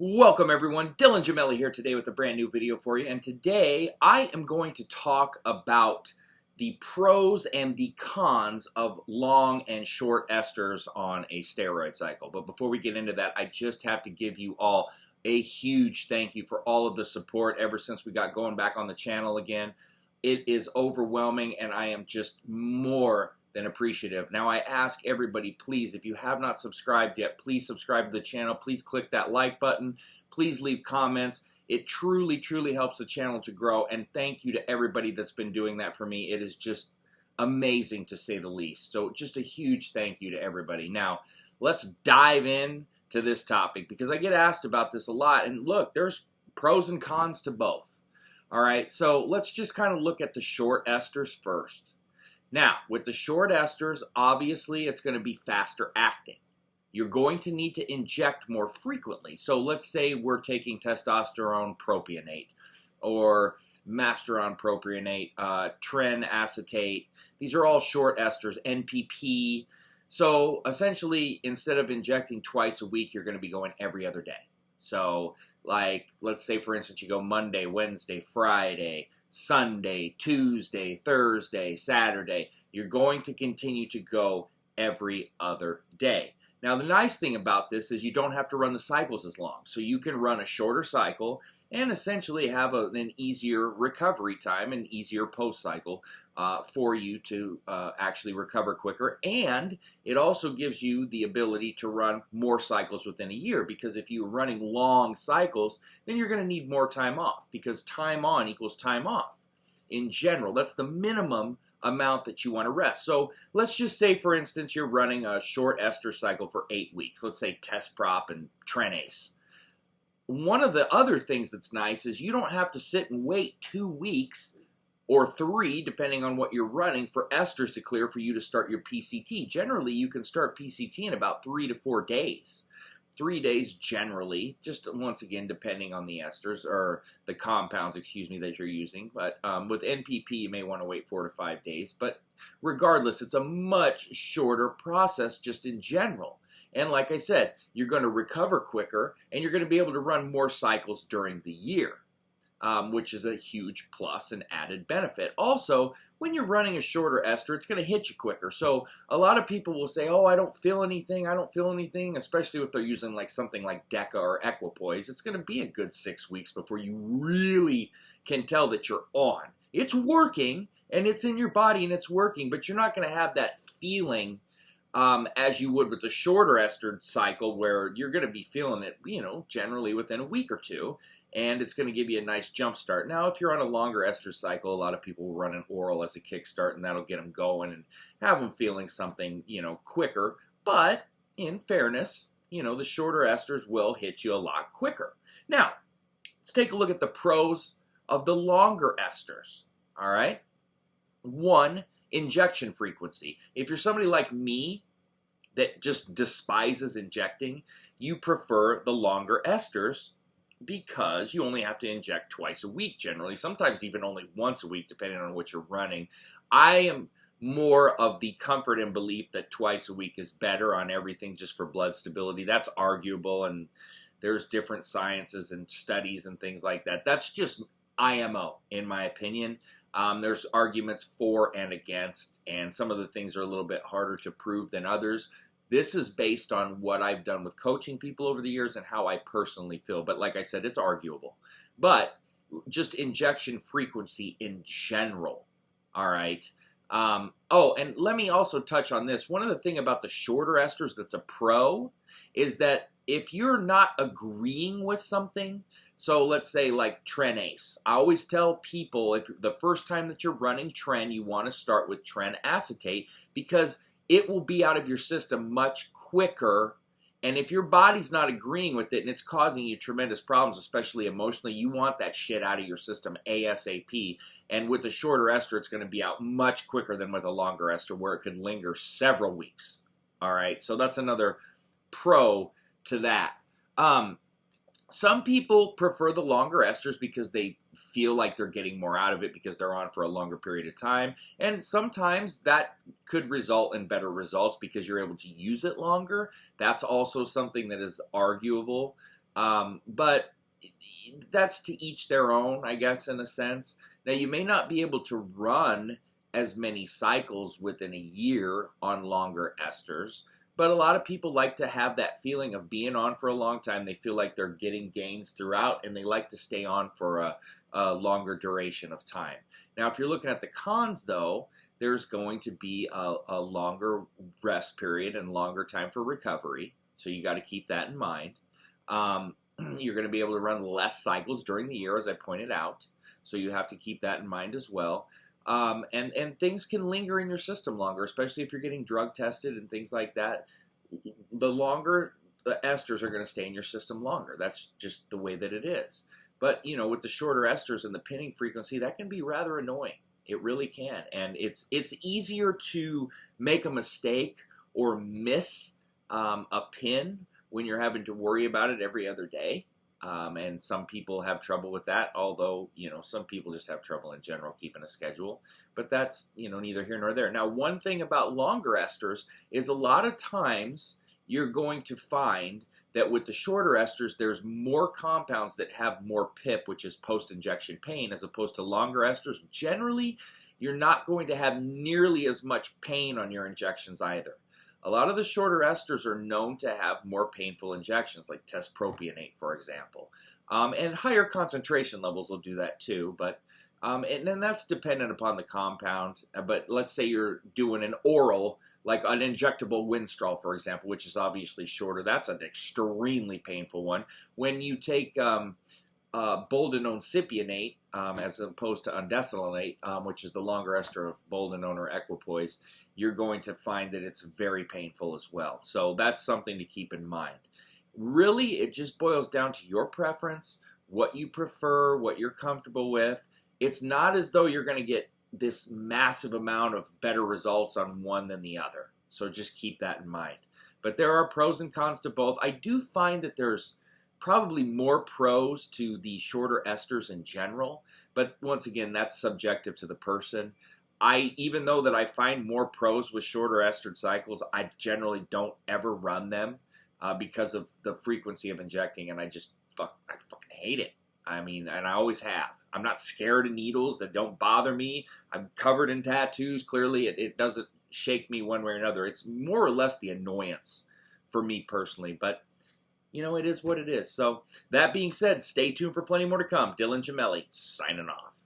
Welcome everyone, Dylan Gemelli here today with a brand new video for you, and today I am going to talk about the pros and the cons of long and short esters on a steroid cycle. But before we get into that, I just have to give you all a huge thank you for all of the support ever since we got going back on the channel again. It is overwhelming and I am just more than appreciative. Now I ask everybody, please, if you have not subscribed yet, please subscribe to the channel. Please click that like button. Please leave comments. It truly, truly helps the channel to grow. And thank you to everybody that's been doing that for me. It is just amazing to say the least. So just a huge thank you to everybody. Now let's dive in to this topic because I get asked about this a lot. And look, there's pros and cons to both. All right, so let's just kind of look at the short esters first. Now, with the short esters, obviously it's going to be faster acting. You're going to need to inject more frequently. So let's say we're taking testosterone propionate or masteron propionate, tren acetate. These are all short esters, NPP. So essentially, instead of injecting twice a week, you're going to be going every other day. So like, let's say for instance, you go Monday, Wednesday, Friday, Sunday, Tuesday, Thursday, Saturday. You're going to continue to go every other day. Now, the nice thing about this is you don't have to run the cycles as long. So you can run a shorter cycle and essentially have an easier recovery time, an easier post-cycle for you to actually recover quicker. And it also gives you the ability to run more cycles within a year, because if you're running long cycles, then you're going to need more time off, because time on equals time off. In general, that's the minimum amount that you want to rest. So let's just say, for instance, you're running a short ester cycle for 8 weeks. Let's say test prop and trenase. One of the other things that's nice is you don't have to sit and wait 2 weeks or 3, depending on what you're running, for esters to clear for you to start your PCT. Generally, you can start PCT in about 3 to 4 days. 3 days generally, just once again, depending on the esters or the compounds, excuse me, that you're using. But with NPP, you may want to wait 4 to 5 days. But regardless, it's a much shorter process just in general. And like I said, you're going to recover quicker and you're going to be able to run more cycles during the year, which is a huge plus and added benefit. Also, when you're running a shorter ester, it's going to hit you quicker. So a lot of people will say, oh, I don't feel anything, I don't feel anything, especially if they're using like something like Deca or Equipoise. It's going to be a good 6 weeks before you really can tell that you're on. It's working and it's in your body and it's working, but you're not going to have that feeling as you would with the shorter ester cycle, where you're going to be feeling it, you know, generally within a week or two. And it's going to give you a nice jump start. Now, if you're on a longer ester cycle, a lot of people will run an oral as a kickstart, and that'll get them going and have them feeling something, you know, quicker. But in fairness, you know, the shorter esters will hit you a lot quicker. Now, let's take a look at the pros of the longer esters. All right. 1, injection frequency. If you're somebody like me that just despises injecting, you prefer the longer esters, because you only have to inject twice a week generally, sometimes even only once a week depending on what you're running. I am more of the comfort and belief that twice a week is better on everything just for blood stability. That's arguable, and there's different sciences and studies and things like that. That's just IMO, in my opinion. There's arguments for and against, and some of the things are a little bit harder to prove than others. This is based on what I've done with coaching people over the years and how I personally feel. But like I said, it's arguable. But just injection frequency in general, all right? Oh, and let me also touch on this. One of the things about the shorter esters that's a pro is that if you're not agreeing with something, so let's say like trenase. I always tell people, if the first time that you're running tren, you want to start with tren acetate, because it will be out of your system much quicker. And if your body's not agreeing with it and it's causing you tremendous problems, especially emotionally, you want that shit out of your system ASAP. And with the shorter ester, it's going to be out much quicker than with a longer ester, where it could linger several weeks. All right, so that's another pro to that. Some people prefer the longer esters because they feel like they're getting more out of it because they're on for a longer period of time. And sometimes that could result in better results because you're able to use it longer. That's also something that is arguable. But that's to each their own, I guess, in a sense. Now, you may not be able to run as many cycles within a year on longer esters, but a lot of people like to have that feeling of being on for a long time. They feel like they're getting gains throughout, and they like to stay on for a longer duration of time. Now, if you're looking at the cons, though, there's going to be a longer rest period and longer time for recovery, so you got to keep that in mind. You're going to be able to run less cycles during the year, as I pointed out, so you have to keep that in mind as well. And things can linger in your system longer, especially if you're getting drug tested and things like that. The longer the esters are going to stay in your system longer. That's just the way that it is. But, you know, with the shorter esters and the pinning frequency, that can be rather annoying. It really can. And it's easier to make a mistake or miss a pin when you're having to worry about it every other day. And some people have trouble with that, although, you know, some people just have trouble in general keeping a schedule. But that's, you know, neither here nor there. Now, one thing about longer esters is a lot of times you're going to find that with the shorter esters, there's more compounds that have more PIP, which is post-injection pain, as opposed to longer esters. Generally, you're not going to have nearly as much pain on your injections either. A lot of the shorter esters are known to have more painful injections, like test-propionate, for example. And higher concentration levels will do that too, but and then that's dependent upon the compound. But let's say you're doing an oral, like an injectable Winstrol, for example, which is obviously shorter. That's an extremely painful one. When you take boldenone cypionate as opposed to undecilonate, which is the longer ester of boldenone or equipoise, you're going to find that it's very painful as well. So that's something to keep in mind. Really, it just boils down to your preference, what you prefer, what you're comfortable with. It's not as though you're going to get this massive amount of better results on one than the other. So just keep that in mind. But there are pros and cons to both. I do find that there's probably more pros to the shorter esters in general, but once again, that's subjective to the person. Even though that I find more pros with shorter estered cycles, I generally don't ever run them because of the frequency of injecting, and I fucking hate it. I mean, and I always have. I'm not scared of needles. That don't bother me. I'm covered in tattoos. Clearly, it doesn't shake me one way or another. It's more or less the annoyance for me personally, but you know, it is what it is. So that being said, stay tuned for plenty more to come. Dylan Gemelli, signing off.